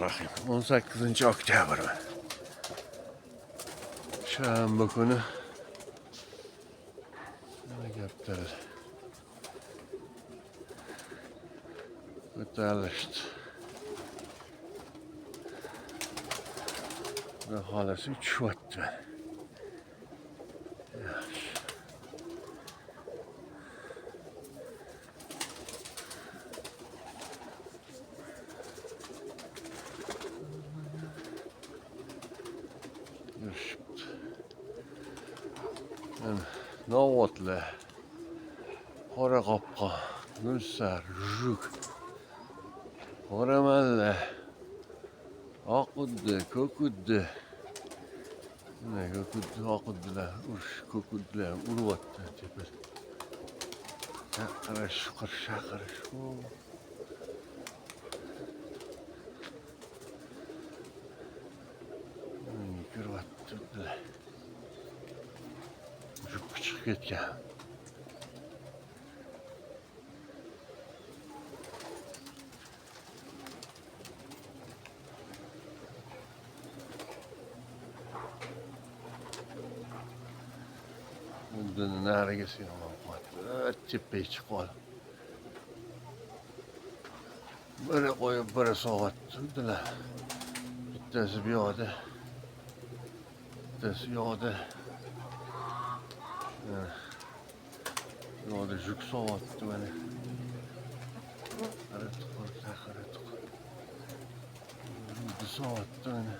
Bismillahirrahmanirrahim. 18 oktyabr. Shanba kuni nima gaplar ko'tarilishdi. Xudo xolasi uchyapti. Yaxshi. Yurishibdi. Novotlar, qora qopqon, gulsar, juk, qora malla, oq uddi, ko'k uddi. Ko'k uddilar ko'k uddilar uryapti tepada. Chaqirish, chaqirish. Ko'ryapti uddilar. Juk chiqib ketgan. Uddini narigisi yomon qoldi. Tepaga chiqib qoldi. Biri qo'yib, biri sog'atdi uddilar. Bittasi bu yoqda. Bittasi bu yoqda. Bu yoqda juk sog'atdi mana. Qarab, qarab. Uddi sog'atdi mana.